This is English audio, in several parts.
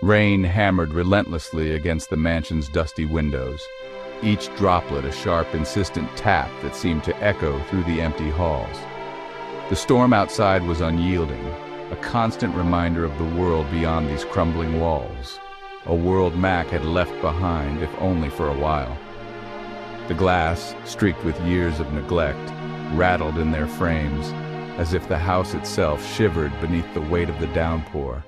Rain hammered relentlessly against the mansion's dusty windows, each droplet a sharp, insistent tap that seemed to echo through the empty halls. The storm outside was unyielding, a constant reminder of the world beyond these crumbling walls, a world Mac had left behind, if only for a while. The glass, streaked with years of neglect, rattled in their frames, as if the house itself shivered beneath the weight of the downpour.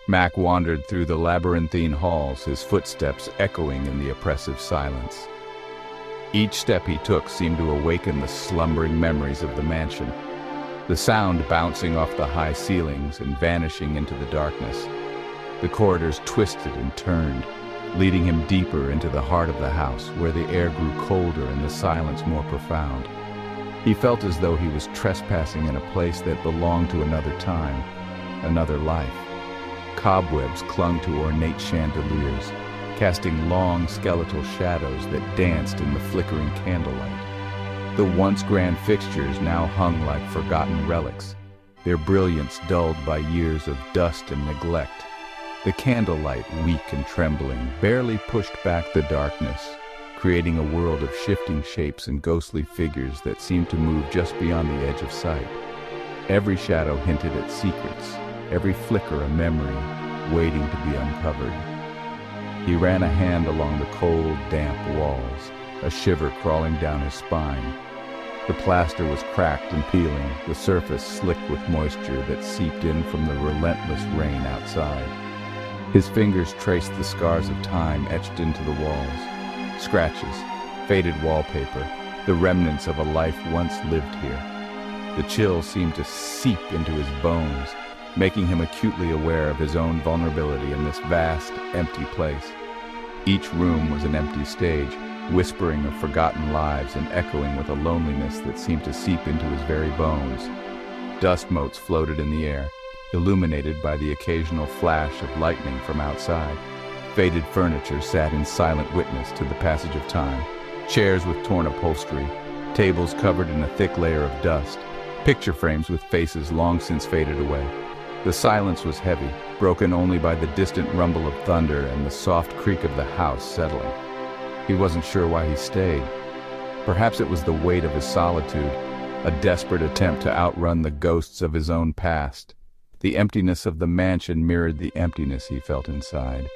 Mac wandered through the labyrinthine halls, his footsteps echoing in the oppressive silence. Each step he took seemed to awaken the slumbering memories of the mansion, the sound bouncing off the high ceilings and vanishing into the darkness. The corridors twisted and turned, leading him deeper into the heart of the house, where the air grew colder and the silence more profound. He felt as though he was trespassing in a place that belonged to another time, another life. Cobwebs clung to ornate chandeliers, casting long skeletal shadows that danced in the flickering candlelight. The once grand fixtures now hung like forgotten relics, their brilliance dulled by years of dust and neglect. The candlelight, weak and trembling, barely pushed back the darkness, creating a world of shifting shapes and ghostly figures that seemed to move just beyond the edge of sight. Every shadow hinted at secrets, every flicker a memory, waiting to be uncovered. He ran a hand along the cold, damp walls, a shiver crawling down his spine. The plaster was cracked and peeling, the surface slick with moisture that seeped in from the relentless rain outside. His fingers traced the scars of time etched into the walls, scratches, faded wallpaper, the remnants of a life once lived here. The chill seemed to seep into his bones, making him acutely aware of his own vulnerability in this vast, empty place. Each room was an empty stage, whispering of forgotten lives and echoing with a loneliness that seemed to seep into his very bones. Dust motes floated in the air, illuminated by the occasional flash of lightning from outside. Faded furniture sat in silent witness to the passage of time. Chairs with torn upholstery, tables covered in a thick layer of dust, picture frames with faces long since faded away. The silence was heavy, broken only by the distant rumble of thunder and the soft creak of the house settling. He wasn't sure why he stayed. Perhaps it was the weight of his solitude, a desperate attempt to outrun the ghosts of his own past. The emptiness of the mansion mirrored the emptiness he felt inside,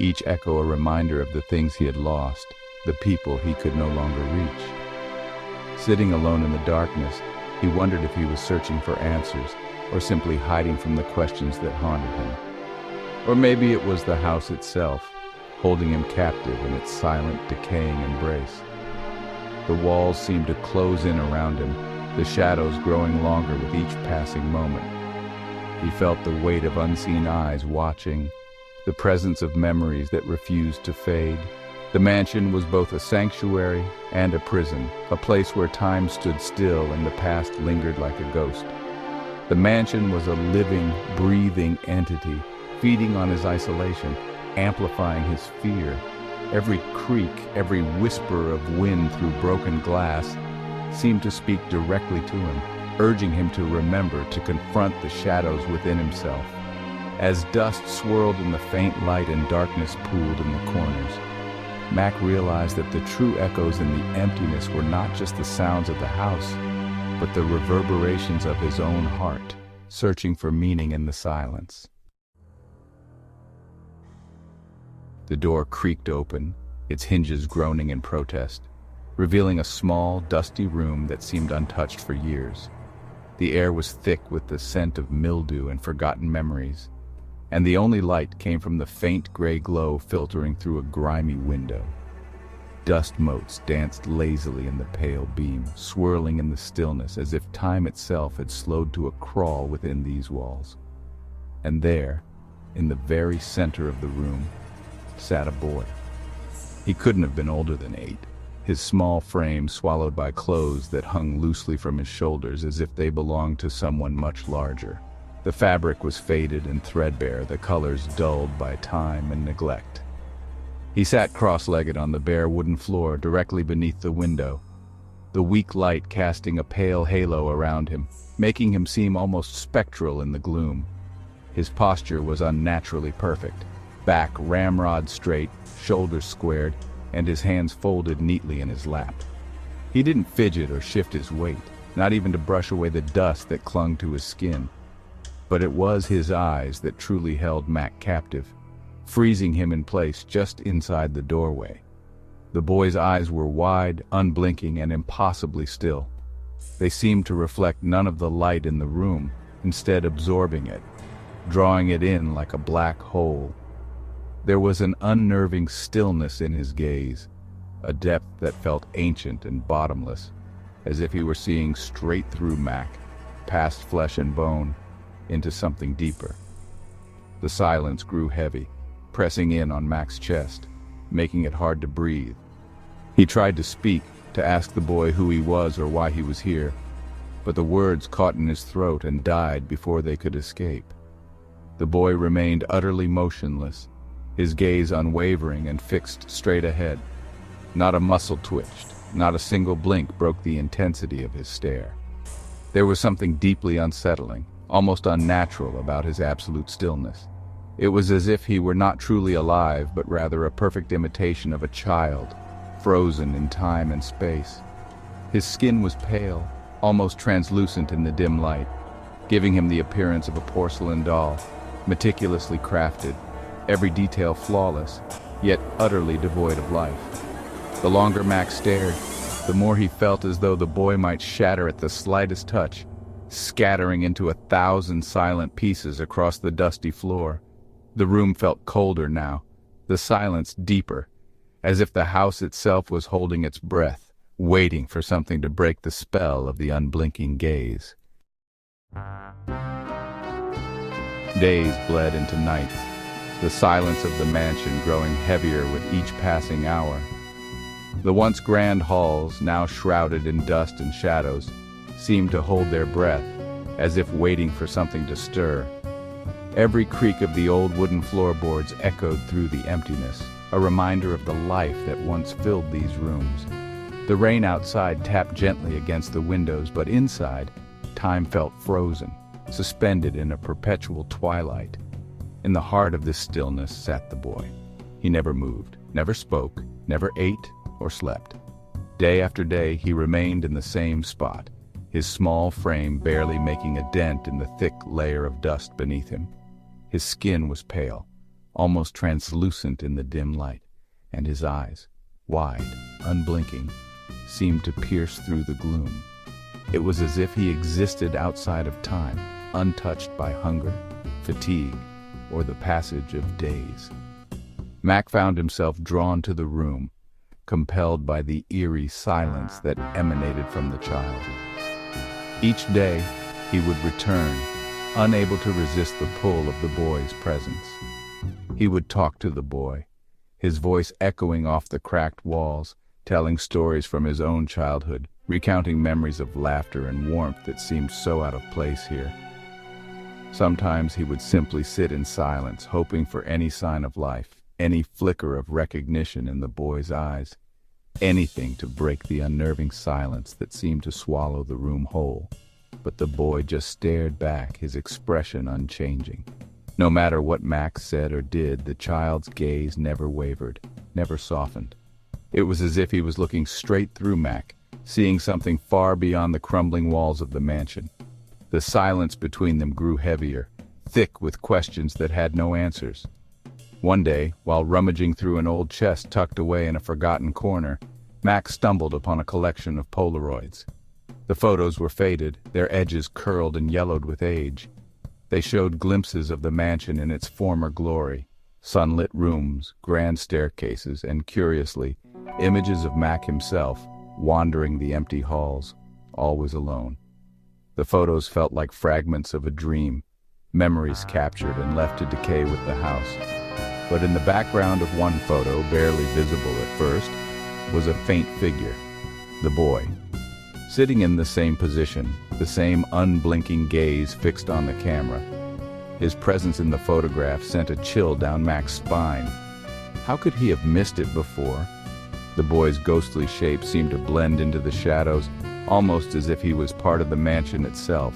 each echo a reminder of the things he had lost, the people he could no longer reach. Sitting alone in the darkness, he wondered if he was searching for answers, or simply hiding from the questions that haunted him. Or maybe it was the house itself, holding him captive in its silent, decaying embrace. The walls seemed to close in around him, the shadows growing longer with each passing moment. He felt the weight of unseen eyes watching, the presence of memories that refused to fade. The mansion was both a sanctuary and a prison, a place where time stood still and the past lingered like a ghost. The mansion was a living, breathing entity, feeding on his isolation, amplifying his fear. Every creak, every whisper of wind through broken glass seemed to speak directly to him, urging him to remember, to confront the shadows within himself. As dust swirled in the faint light and darkness pooled in the corners, Mac realized that the true echoes in the emptiness were not just the sounds of the house, but the reverberations of his own heart, searching for meaning in the silence. The door creaked open, its hinges groaning in protest, revealing a small, dusty room that seemed untouched for years. The air was thick with the scent of mildew and forgotten memories, and the only light came from the faint gray glow filtering through a grimy window. Dust motes danced lazily in the pale beam, swirling in the stillness as if time itself had slowed to a crawl within these walls. And there, in the very center of the room, sat a boy. He couldn't have been older than 8, his small frame swallowed by clothes that hung loosely from his shoulders as if they belonged to someone much larger. The fabric was faded and threadbare, the colors dulled by time and neglect. He sat cross-legged on the bare wooden floor directly beneath the window, the weak light casting a pale halo around him, making him seem almost spectral in the gloom. His posture was unnaturally perfect. Back ramrod straight, shoulders squared, and his hands folded neatly in his lap. He didn't fidget or shift his weight, not even to brush away the dust that clung to his skin. But it was his eyes that truly held Mac captive, freezing him in place just inside the doorway. The boy's eyes were wide, unblinking, and impossibly still. They seemed to reflect none of the light in the room, instead absorbing it, drawing it in like a black hole. There was an unnerving stillness in his gaze, a depth that felt ancient and bottomless, as if he were seeing straight through Mac, past flesh and bone, into something deeper. The silence grew heavy, pressing in on Mac's chest, making it hard to breathe. He tried to speak, to ask the boy who he was or why he was here, but the words caught in his throat and died before they could escape. The boy remained utterly motionless, his gaze unwavering and fixed straight ahead. Not a muscle twitched, not a single blink broke the intensity of his stare. There was something deeply unsettling, almost unnatural about his absolute stillness. It was as if he were not truly alive, but rather a perfect imitation of a child, frozen in time and space. His skin was pale, almost translucent in the dim light, giving him the appearance of a porcelain doll, meticulously crafted, every detail flawless, yet utterly devoid of life. The longer Mac stared, the more he felt as though the boy might shatter at the slightest touch, scattering into 1,000 silent pieces across the dusty floor. The room felt colder now, the silence deeper, as if the house itself was holding its breath, waiting for something to break the spell of the unblinking gaze. Days bled into nights, the silence of the mansion growing heavier with each passing hour. The once grand halls, now shrouded in dust and shadows, seemed to hold their breath, as if waiting for something to stir. Every creak of the old wooden floorboards echoed through the emptiness, a reminder of the life that once filled these rooms. The rain outside tapped gently against the windows, but inside, time felt frozen, suspended in a perpetual twilight. In the heart of this stillness sat the boy. He never moved, never spoke, never ate or slept. Day after day, he remained in the same spot, his small frame barely making a dent in the thick layer of dust beneath him. His skin was pale, almost translucent in the dim light, and his eyes, wide, unblinking, seemed to pierce through the gloom. It was as if he existed outside of time, untouched by hunger, fatigue, or the passage of days. Mac found himself drawn to the room, compelled by the eerie silence that emanated from the child. Each day, he would return, unable to resist the pull of the boy's presence. He would talk to the boy, his voice echoing off the cracked walls, telling stories from his own childhood, recounting memories of laughter and warmth that seemed so out of place here. Sometimes he would simply sit in silence, hoping for any sign of life, any flicker of recognition in the boy's eyes, anything to break the unnerving silence that seemed to swallow the room whole. But the boy just stared back, his expression unchanging. No matter what Max said or did, the child's gaze never wavered, never softened. It was as if he was looking straight through Mac, seeing something far beyond the crumbling walls of the mansion. The silence between them grew heavier, thick with questions that had no answers. One day, while rummaging through an old chest tucked away in a forgotten corner, Max stumbled upon a collection of Polaroids. The photos were faded, their edges curled and yellowed with age. They showed glimpses of the mansion in its former glory, sunlit rooms, grand staircases, and curiously, images of Mac himself, wandering the empty halls, always alone. The photos felt like fragments of a dream, memories captured and left to decay with the house. But in the background of one photo, barely visible at first, was a faint figure, the boy. Sitting in the same position, the same unblinking gaze fixed on the camera. His presence in the photograph sent a chill down Mac's spine. How could he have missed it before? The boy's ghostly shape seemed to blend into the shadows, almost as if he was part of the mansion itself,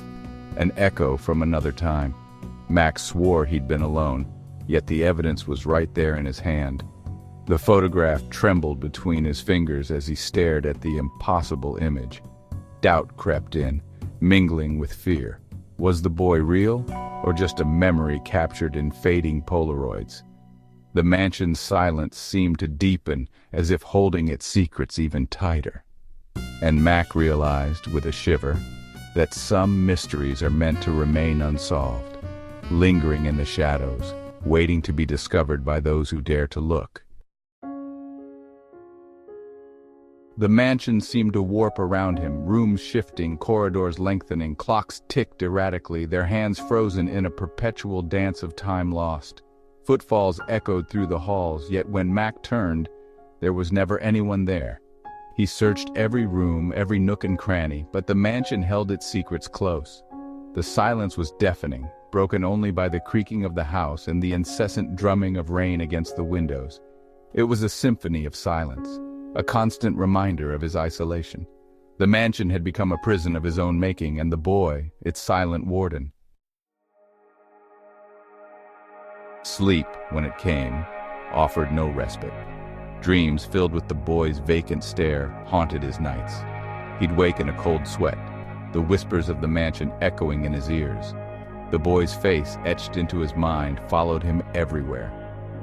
an echo from another time. Max swore he'd been alone, yet the evidence was right there in his hand. The photograph trembled between his fingers as he stared at the impossible image. Doubt crept in, mingling with fear. Was the boy real, or just a memory captured in fading Polaroids? The mansion's silence seemed to deepen, as if holding its secrets even tighter. And Mac realized, with a shiver, that some mysteries are meant to remain unsolved, lingering in the shadows, waiting to be discovered by those who dare to look. The mansion seemed to warp around him, rooms shifting, corridors lengthening, clocks ticked erratically, their hands frozen in a perpetual dance of time lost. Footfalls echoed through the halls, yet when Mac turned, there was never anyone there. He searched every room, every nook and cranny, but the mansion held its secrets close. The silence was deafening, broken only by the creaking of the house and the incessant drumming of rain against the windows. It was a symphony of silence, a constant reminder of his isolation. The mansion had become a prison of his own making, and the boy, its silent warden. Sleep, when it came, offered no respite. Dreams filled with the boy's vacant stare haunted his nights. He'd wake in a cold sweat, the whispers of the mansion echoing in his ears. The boy's face, etched into his mind, followed him everywhere.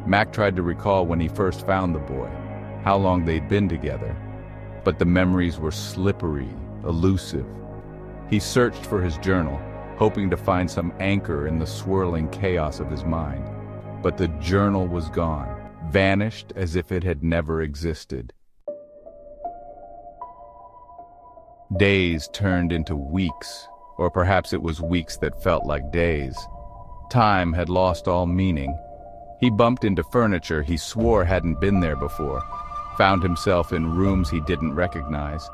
Mac tried to recall when he first found the boy, how long they'd been together, but the memories were slippery, elusive. He searched for his journal, hoping to find some anchor in the swirling chaos of his mind. But the journal was gone, vanished as if it had never existed. Days turned into weeks, or perhaps it was weeks that felt like days. Time had lost all meaning. He bumped into furniture he swore hadn't been there before, found himself in rooms he didn't recognize.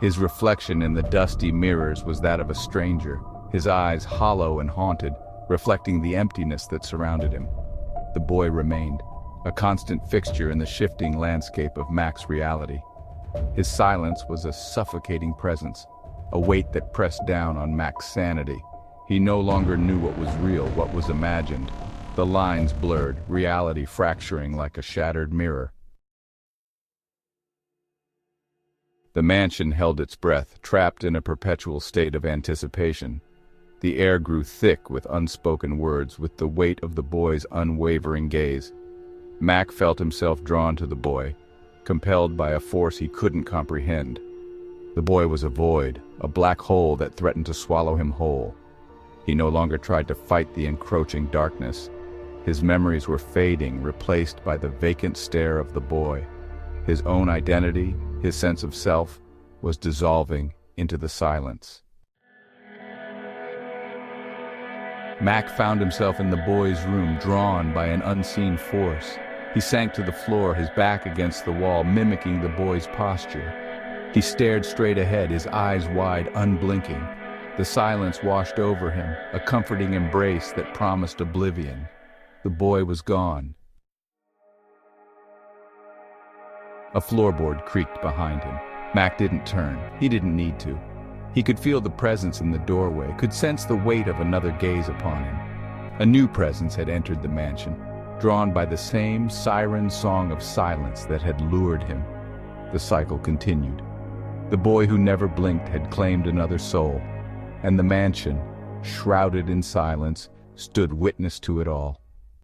His reflection in the dusty mirrors was that of a stranger, his eyes hollow and haunted, reflecting the emptiness that surrounded him. The boy remained, a constant fixture in the shifting landscape of Mac's reality. His silence was a suffocating presence, a weight that pressed down on Mac's sanity. He no longer knew what was real, what was imagined. The lines blurred, reality fracturing like a shattered mirror. The mansion held its breath, trapped in a perpetual state of anticipation. The air grew thick with unspoken words, with the weight of the boy's unwavering gaze. Mac felt himself drawn to the boy, compelled by a force he couldn't comprehend. The boy was a void, a black hole that threatened to swallow him whole. He no longer tried to fight the encroaching darkness. His memories were fading, replaced by the vacant stare of the boy. His own identity, his sense of self, was dissolving into the silence. Mac found himself in the boy's room, drawn by an unseen force. He sank to the floor, his back against the wall, mimicking the boy's posture. He stared straight ahead, his eyes wide, unblinking. The silence washed over him, a comforting embrace that promised oblivion. The boy was gone. A floorboard creaked behind him. Mac didn't turn. He didn't need to. He could feel the presence in the doorway, could sense the weight of another gaze upon him. A new presence had entered the mansion, drawn by the same siren song of silence that had lured him. The cycle continued. The boy who never blinked had claimed another soul, and the mansion, shrouded in silence, stood witness to it all.